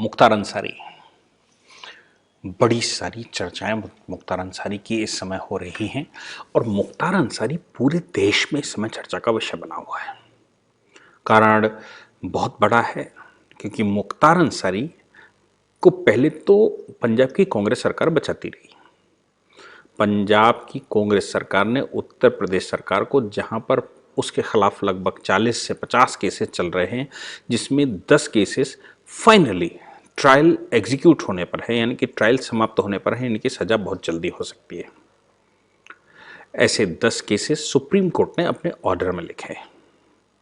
मुख्तार अंसारी, बड़ी सारी चर्चाएं मुख्तार अंसारी की इस समय हो रही हैं और मुख्तार अंसारी पूरे देश में इस समय चर्चा का विषय बना हुआ है। कारण बहुत बड़ा है क्योंकि मुख्तार अंसारी को पहले तो पंजाब की कांग्रेस सरकार बचाती रही। पंजाब की कांग्रेस सरकार ने उत्तर प्रदेश सरकार को, जहां पर उसके खिलाफ लगभग 40 से 50 केसेस चल रहे हैं, जिसमें 10 केसेस फाइनली ट्रायल एग्जीक्यूट होने पर है, यानी कि ट्रायल समाप्त होने पर है, यानी कि सजा बहुत जल्दी हो सकती है। ऐसे 10 केसेस सुप्रीम कोर्ट ने अपने ऑर्डर में लिखे हैं।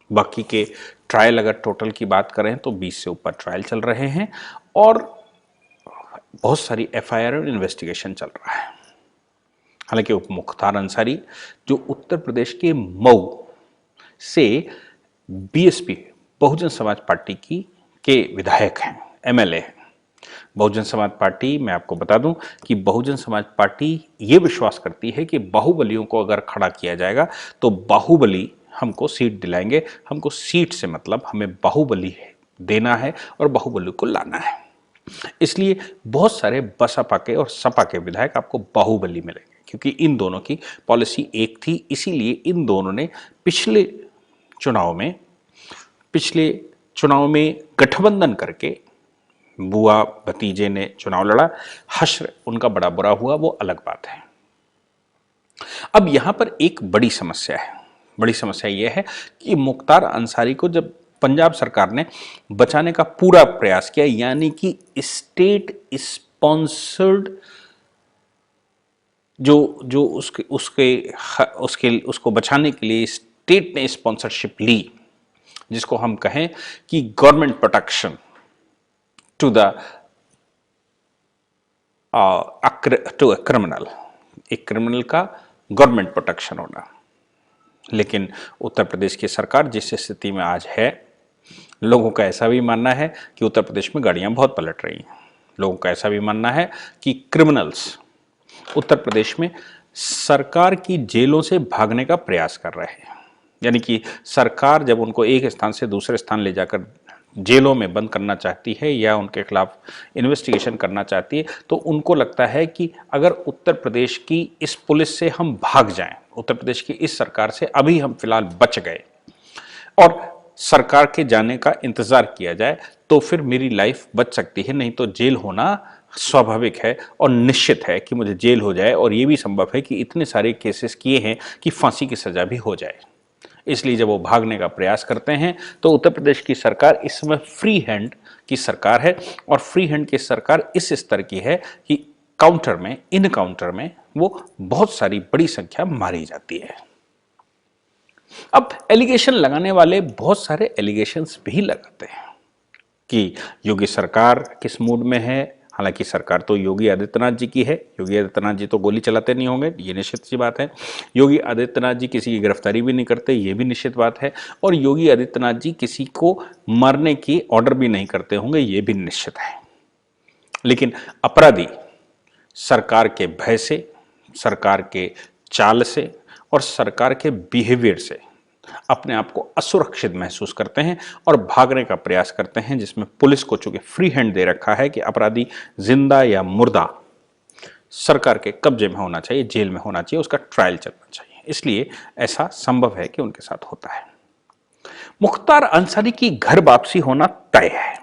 बाकी के ट्रायल अगर टोटल की बात करें तो 20 से ऊपर ट्रायल चल रहे हैं और बहुत सारी एफआईआर और इन्वेस्टिगेशन चल रहा है। हालांकि मुख्तार अंसारी जो उत्तर प्रदेश के मऊ से बीएसपी बहुजन समाज पार्टी के विधायक हैं, एमएलए हैं। बहुजन समाज पार्टी, मैं आपको बता दूं कि बहुजन समाज पार्टी ये विश्वास करती है कि बाहुबलियों को अगर खड़ा किया जाएगा तो बाहुबली हमको सीट दिलाएंगे। हमको सीट से मतलब हमें बाहुबली देना है और बाहुबली को लाना है। इसलिए बहुत सारे बसपा के और सपा के विधायक आपको बाहुबली मिलेंगे, क्योंकि इन दोनों की पॉलिसी एक थी। इसीलिए इन दोनों ने पिछले चुनाव में गठबंधन करके बुआ भतीजे ने चुनाव लड़ा। हश्र उनका बड़ा बुरा हुआ, वो अलग बात है। अब यहां पर एक बड़ी समस्या है। बड़ी समस्या यह है कि मुख्तार अंसारी को जब पंजाब सरकार ने बचाने का पूरा प्रयास किया, यानी कि स्टेट स्पॉन्सर्ड जो उसको बचाने के लिए स्टेट ने स्पॉन्सरशिप ली, जिसको हम कहें कि government protection to a criminal, एक क्रिमिनल का गवर्नमेंट प्रोटेक्शन होना। लेकिन उत्तर प्रदेश की सरकार जिस स्थिति में आज है, लोगों का ऐसा भी मानना है कि उत्तर प्रदेश में गाड़ियां बहुत पलट रही हैं। लोगों का ऐसा भी मानना है कि क्रिमिनल्स उत्तर प्रदेश में सरकार की जेलों से भागने का प्रयास कर रहे हैं। यानी कि सरकार जब उनको एक स्थान से दूसरे स्थान ले जाकर जेलों में बंद करना चाहती है या उनके खिलाफ इन्वेस्टिगेशन करना चाहती है, तो उनको लगता है कि अगर उत्तर प्रदेश की इस पुलिस से हम भाग जाएं, उत्तर प्रदेश की इस सरकार से अभी हम फिलहाल बच गए और सरकार के जाने का इंतजार किया जाए, तो फिर मेरी लाइफ बच सकती है। नहीं तो जेल होना स्वाभाविक है और निश्चित है कि मुझे जेल हो जाए, और यह भी संभव है कि इतने सारे केसेस किए हैं कि फांसी की सजा भी हो जाए। इसलिए जब वो भागने का प्रयास करते हैं तो उत्तर प्रदेश की सरकार इस समय फ्री हैंड की सरकार है, और फ्री हैंड की सरकार इस स्तर की है कि इनकाउंटर में वो बहुत सारी बड़ी संख्या मारी जाती है। अब एलिगेशन लगाने वाले बहुत सारे एलिगेशंस भी लगाते हैं कि योगी सरकार किस मूड में है। हालांकि सरकार तो योगी आदित्यनाथ जी की है, योगी आदित्यनाथ जी तो गोली चलाते नहीं होंगे, ये निश्चित सी बात है। योगी आदित्यनाथ जी किसी की गिरफ्तारी भी नहीं करते, ये भी निश्चित बात है। और योगी आदित्यनाथ जी किसी को मारने की ऑर्डर भी नहीं करते होंगे, ये भी निश्चित है। लेकिन अपराधी सरकार के भय से, सरकार के चाल से और सरकार के बिहेवियर से अपने आप को असुरक्षित महसूस करते हैं और भागने का प्रयास करते हैं, जिसमें पुलिस को चूंकि फ्री हैंड दे रखा है कि अपराधी जिंदा या मुर्दा सरकार के कब्जे में होना चाहिए, जेल में होना चाहिए, उसका ट्रायल चलना चाहिए। इसलिए ऐसा संभव है कि उनके साथ होता है। मुख्तार अंसारी की घर वापसी होना तय है,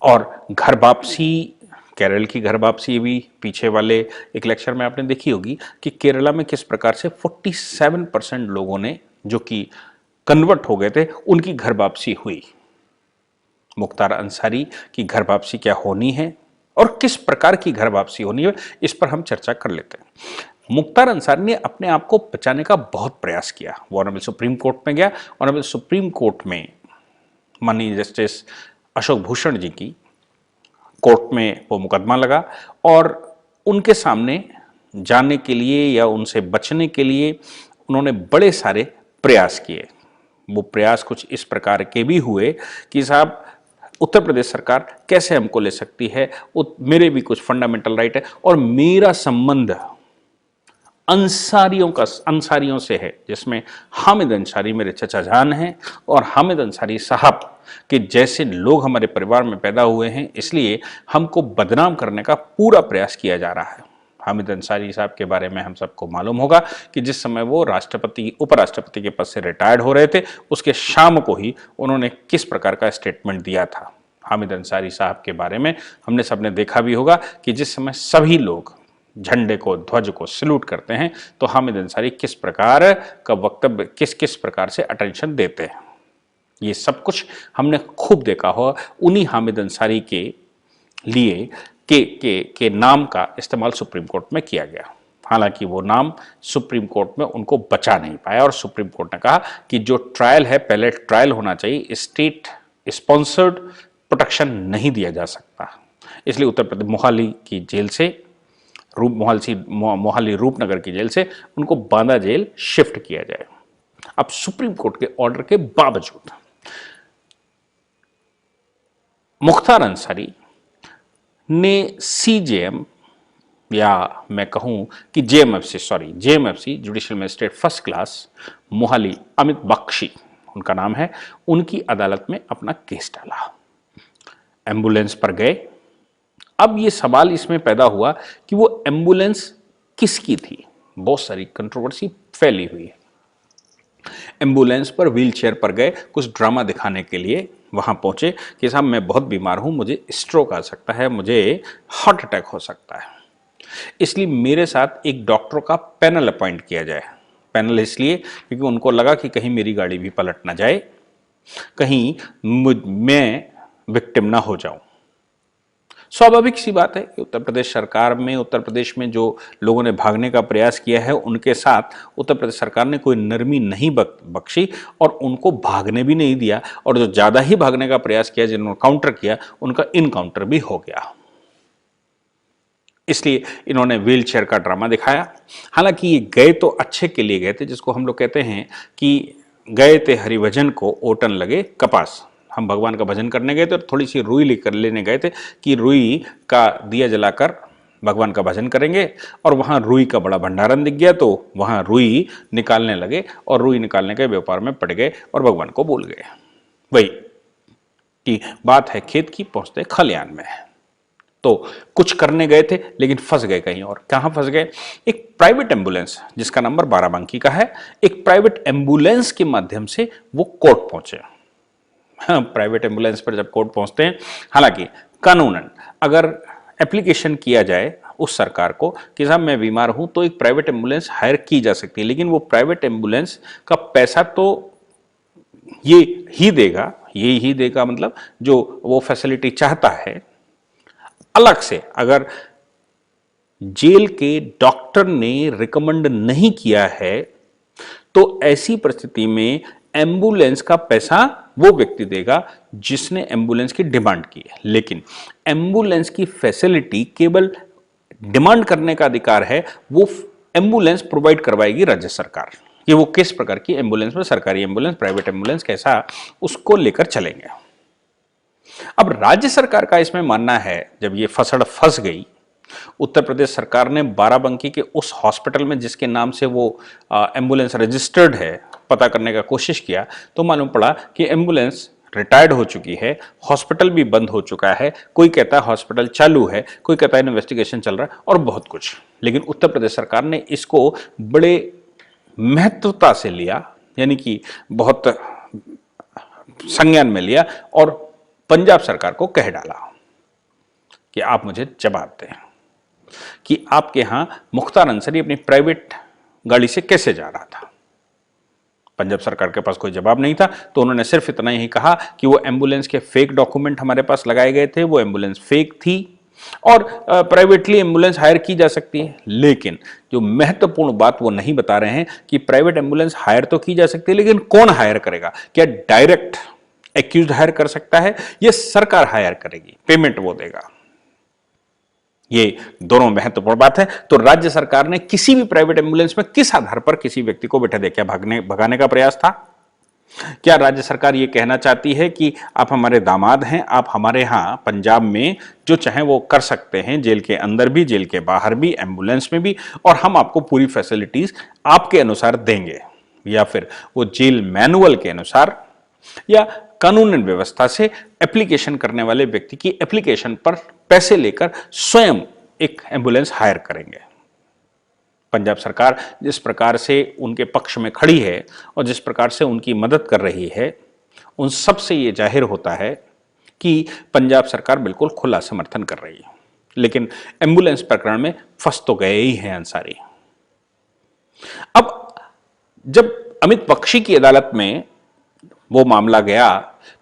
और घर वापसी, केरल की घर वापसी भी पीछे वाले एक लेक्चर में आपने देखी होगी कि केरला में किस प्रकार से 47% लोगों ने जो कि कन्वर्ट हो गए थे, उनकी घर वापसी हुई। मुख्तार अंसारी की घर वापसी क्या होनी है और किस प्रकार की घर वापसी होनी है, इस पर हम चर्चा कर लेते हैं। मुख्तार अंसारी ने अपने आप को बचाने का बहुत प्रयास किया। वो ऑनरेबल सुप्रीम कोर्ट में गया। ऑनरेबल सुप्रीम कोर्ट में माननीय जस्टिस अशोक भूषण जी की कोर्ट में वो मुकदमा लगा, और उनके सामने जाने के लिए या उनसे बचने के लिए उन्होंने बड़े सारे प्रयास किए। वो प्रयास कुछ इस प्रकार के भी हुए कि साहब, उत्तर प्रदेश सरकार कैसे हमको ले सकती है, मेरे भी कुछ फंडामेंटल राइट है और मेरा संबंध अंसारियों से है, जिसमें हामिद अंसारी मेरे चचा जान हैं और हामिद अंसारी साहब के जैसे लोग हमारे परिवार में पैदा हुए हैं, इसलिए हमको बदनाम करने का पूरा प्रयास किया जा रहा है। हामिद अंसारी साहब के बारे में हम सबको मालूम होगा कि जिस समय वो उपराष्ट्रपति के पद से रिटायर्ड हो रहे थे, उसके शाम को ही उन्होंने किस प्रकार का स्टेटमेंट दिया था। हामिद अंसारी साहब के बारे में हमने सबने देखा भी होगा कि जिस समय सभी लोग झंडे को, ध्वज को सैल्यूट करते हैं, तो हामिद अंसारी किस प्रकार का वक्तव्य, किस प्रकार से अटेंशन देते हैं, ये सब कुछ हमने खूब देखा हो। उन्हीं हामिद अंसारी के लिए के नाम का इस्तेमाल सुप्रीम कोर्ट में किया गया। हालांकि वो नाम सुप्रीम कोर्ट में उनको बचा नहीं पाया और सुप्रीम कोर्ट ने कहा कि जो ट्रायल है, पहले ट्रायल होना चाहिए, स्टेट स्पॉन्सर्ड प्रोटेक्शन नहीं दिया जा सकता। इसलिए उत्तर प्रदेश मोहाली की जेल से मोहाली रूपनगर की जेल से उनको बांदा जेल शिफ्ट किया जाए। अब सुप्रीम कोर्ट के ऑर्डर के बावजूद मुख्तार अंसारी ने सीजेएम, या मैं कहूं कि JMFC judicial magistrate first class Mohali, Amit Bakshi उनका नाम है, उनकी अदालत में अपना केस डाला। एम्बुलेंस पर गए। अब ये सवाल इसमें पैदा हुआ कि वो एम्बुलेंस किसकी थी। बहुत सारी कंट्रोवर्सी फैली हुई है। एम्बुलेंस पर, व्हीलचेयर पर गए, कुछ ड्रामा दिखाने के लिए वहां पहुंचे कि साहब मैं बहुत बीमार हूं, मुझे स्ट्रोक आ सकता है, मुझे हार्ट अटैक हो सकता है, इसलिए मेरे साथ एक डॉक्टरों का पैनल अपॉइंट किया जाए। पैनल इसलिए क्योंकि उनको लगा कि कहीं मेरी गाड़ी भी पलट ना जाए, कहीं मैं विक्टिम ना हो जाऊं। स्वाभाविक सी बात है कि उत्तर प्रदेश में जो लोगों ने भागने का प्रयास किया है, उनके साथ उत्तर प्रदेश सरकार ने कोई नरमी नहीं बख्शी और उनको भागने भी नहीं दिया, और जो ज्यादा ही भागने का प्रयास किया, जिन्होंने काउंटर किया, उनका इनकाउंटर भी हो गया। इसलिए इन्होंने व्हीलचेयर का ड्रामा दिखाया। हालांकि ये गए तो अच्छे के लिए गए थे, जिसको हम लोग कहते हैं कि गए थे हरिभजन को ओटन लगे कपास। हम भगवान का भजन करने गए थे और थोड़ी सी रुई लेकर लेने गए थे कि रुई का दिया जलाकर भगवान का भजन करेंगे, और वहाँ रुई का बड़ा भंडारण दिख गया तो वहाँ रुई निकालने लगे और रुई निकालने के व्यापार में पड़ गए और भगवान को भूल गए। वही कि बात है खेत की, पहुँचते खलियान में। तो कुछ करने गए थे लेकिन फंस गए कहीं और। कहाँ फंस गए? एक प्राइवेट एम्बुलेंस जिसका नंबर बाराबंकी का है, एक प्राइवेट एम्बुलेंस के माध्यम से वो कोर्ट पहुंचे। हाँ, प्राइवेट एम्बुलेंस पर जब कोर्ट पहुंचते हैं, हालांकि कानूनन अगर एप्लीकेशन किया जाए उस सरकार को कि साहब मैं बीमार हूं, तो एक प्राइवेट एम्बुलेंस हायर की जा सकती है, लेकिन वो प्राइवेट एम्बुलेंस का पैसा तो ये ही देगा, मतलब जो वो फैसिलिटी चाहता है। अलग से अगर जेल के डॉक्टर ने रिकमेंड नहीं किया है, तो ऐसी परिस्थिति में एम्बुलेंस का पैसा वो व्यक्ति देगा जिसने एम्बुलेंस की डिमांड की है। लेकिन एम्बुलेंस की फैसिलिटी केवल डिमांड करने का अधिकार है, वो एम्बुलेंस प्रोवाइड करवाएगी राज्य सरकार। ये वो किस प्रकार की एम्बुलेंस में, सरकारी एम्बुलेंस, प्राइवेट एम्बुलेंस, कैसा, उसको लेकर चलेंगे। अब राज्य सरकार का इसमें मानना है, जब ये फसड़ फंस गई, उत्तर प्रदेश सरकार ने बाराबंकी के उस हॉस्पिटल में जिसके नाम से वो एम्बुलेंस रजिस्टर्ड है, पता करने का कोशिश किया तो मालूम पड़ा कि एम्बुलेंस रिटायर्ड हो चुकी है, हॉस्पिटल भी बंद हो चुका है। कोई कहता है हॉस्पिटल चालू है, कोई कहता है इन्वेस्टिगेशन चल रहा है, और बहुत कुछ। लेकिन उत्तर प्रदेश सरकार ने इसको बड़े महत्वता से लिया, यानी कि बहुत संज्ञान में लिया और पंजाब सरकार को कह डाला कि आप मुझे जवाब दें कि आपके यहां मुख्तार अंसारी अपनी प्राइवेट गाड़ी से कैसे जा रहा था। पंजाब सरकार के पास कोई जवाब नहीं था, तो उन्होंने सिर्फ इतना ही कहा कि वो एम्बुलेंस के फेक डॉक्यूमेंट हमारे पास लगाए गए थे, वो एम्बुलेंस फेक थी और प्राइवेटली एम्बुलेंस हायर की जा सकती है। लेकिन जो महत्वपूर्ण बात वो नहीं बता रहे हैं कि प्राइवेट एम्बुलेंस हायर तो की जा सकती है, लेकिन कौन हायर करेगा? क्या डायरेक्ट एक्यूज्ड हायर कर सकता है या सरकार हायर करेगी, पेमेंट वो देगा? ये दोनों महत्वपूर्ण बात है। तो राज्य सरकार ने किसी भी प्राइवेट एम्बुलेंस में किस आधार पर किसी व्यक्ति को बैठा दे, क्या भगाने का प्रयास था? क्या राज्य सरकार ये कहना चाहती है कि आप हमारे दामाद हैं, आप हमारे यहाँ पंजाब में जो चाहें वो कर सकते हैं, जेल के अंदर भी, जेल के बाहर भी, एम्बुलेंस में भी, और हम आपको पूरी फैसिलिटीज आपके अनुसार देंगे? या फिर वो जेल मैनुअल के अनुसार या कानून व्यवस्था से एप्लीकेशन करने वाले व्यक्ति की एप्लीकेशन पर पैसे लेकर स्वयं एक एम्बुलेंस हायर करेंगे? पंजाब सरकार जिस प्रकार से उनके पक्ष में खड़ी है और जिस प्रकार से उनकी मदद कर रही है, उन सब से ये जाहिर होता है कि पंजाब सरकार बिल्कुल खुला समर्थन कर रही है। लेकिन एम्बुलेंस प्रकरण में फंस तो गए ही हैं अंसारी। अब जब अमित बख्शी की अदालत में वो मामला गया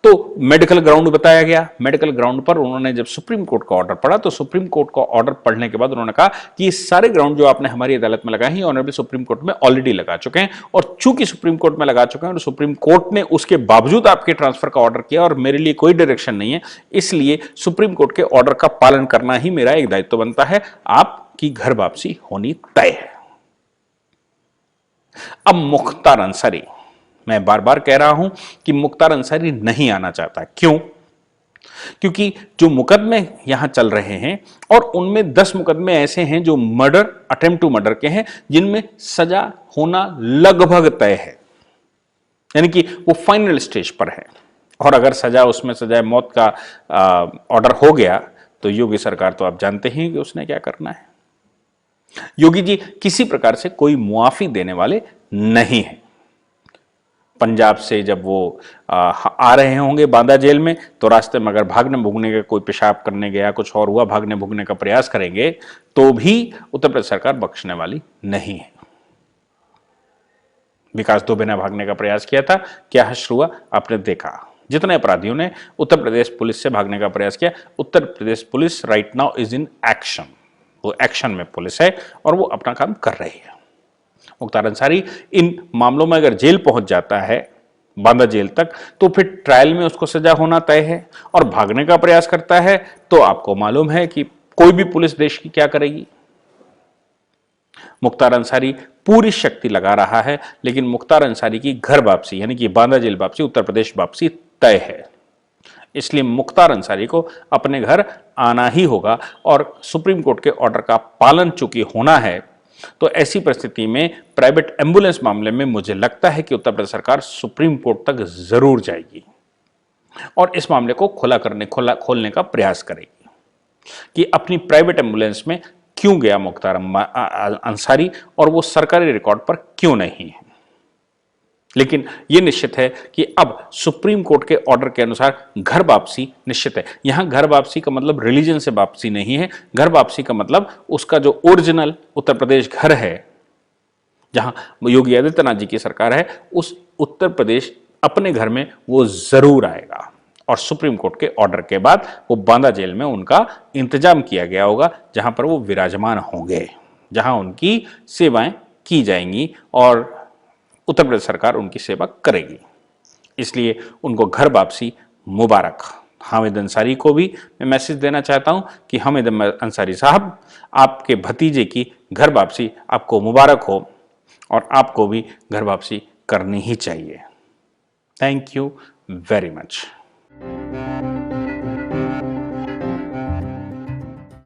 तो मेडिकल ग्राउंड बताया गया। मेडिकल ग्राउंड पर उन्होंने जब सुप्रीम कोर्ट का ऑर्डर पढ़ा तो सुप्रीम कोर्ट का ऑर्डर पढ़ने के बाद उन्होंने कहा कि ये सारे ग्राउंड जो आपने हमारी अदालत में लगाए हैं ऑनरेबल सुप्रीम कोर्ट में ऑलरेडी लगा चुके हैं, और चूंकि सुप्रीम कोर्ट में लगा चुके हैं और सुप्रीम कोर्ट ने उसके बावजूद आपके ट्रांसफर का ऑर्डर किया और मेरे लिए कोई डायरेक्शन नहीं है, इसलिए सुप्रीम कोर्ट के ऑर्डर का पालन करना ही मेरा एक दायित्व बनता है। आपकी घर वापसी होनी तय है। अब मुख्तार अंसारी, मैं बार बार कह रहा हूं कि मुख्तार अंसारी नहीं आना चाहता। क्यों? क्योंकि जो मुकदमे यहां चल रहे हैं और उनमें 10 मुकदमे ऐसे हैं जो मर्डर, अटेम्प्ट टू मर्डर के हैं, जिनमें सजा होना लगभग तय है, यानी कि वो फाइनल स्टेज पर है। और अगर सजा उसमें सजा मौत का ऑर्डर हो गया तो योगी सरकार तो आप जानते ही कि उसने क्या करना है। योगी जी किसी प्रकार से कोई मुआफी देने वाले नहीं है। पंजाब से जब वो आ रहे होंगे बांदा जेल में, तो रास्ते में अगर भागने भूगने का कोई पेशाब करने गया, कुछ और हुआ, भागने भूगने का प्रयास करेंगे तो भी उत्तर प्रदेश सरकार बख्शने वाली नहीं है। विकास दुबे ने भागने का प्रयास किया था, क्या हश्र हुआ आपने देखा। जितने अपराधियों ने उत्तर प्रदेश पुलिस से भागने का प्रयास किया, Uttar Pradesh police right now is in action. वो एक्शन में पुलिस है और वो अपना काम कर रही है। मुख्तार अंसारी इन मामलों में अगर जेल पहुंच जाता है, बांदा जेल तक, तो फिर ट्रायल में उसको सजा होना तय है। और भागने का प्रयास करता है तो आपको मालूम है कि कोई भी पुलिस देश की क्या करेगी। मुख्तार अंसारी पूरी शक्ति लगा रहा है, लेकिन मुख्तार अंसारी की घर वापसी यानी कि बांदा जेल वापसी, उत्तर प्रदेश वापसी तय है। इसलिए मुख्तार अंसारी को अपने घर आना ही होगा और सुप्रीम कोर्ट के ऑर्डर का पालन चूंकि होना है, तो ऐसी परिस्थिति में प्राइवेट एम्बुलेंस मामले में मुझे लगता है कि उत्तर प्रदेश सरकार सुप्रीम कोर्ट तक जरूर जाएगी और इस मामले को खोलने का प्रयास करेगी कि अपनी प्राइवेट एम्बुलेंस में क्यों गया मुख्तार अंसारी और वो सरकारी रिकॉर्ड पर क्यों नहीं है। लेकिन यह निश्चित है कि अब सुप्रीम कोर्ट के ऑर्डर के अनुसार घर वापसी निश्चित है। यहां घर वापसी का मतलब रिलीजन से वापसी नहीं है। घर वापसी का मतलब उसका जो ओरिजिनल उत्तर प्रदेश घर है, जहां योगी आदित्यनाथ जी की सरकार है, उस उत्तर प्रदेश अपने घर में वो जरूर आएगा। और सुप्रीम कोर्ट के ऑर्डर के बाद वो बांदा जेल में उनका इंतजाम किया गया होगा, जहां पर वो विराजमान होंगे, जहां उनकी सेवाएं की जाएंगी और उत्तर प्रदेश सरकार उनकी सेवा करेगी। इसलिए उनको घर वापसी मुबारक। हामिद अंसारी को भी मैं मैसेज देना चाहता हूं कि हामिद अंसारी साहब, आपके भतीजे की घर वापसी आपको मुबारक हो और आपको भी घर वापसी करनी ही चाहिए। Thank you very much.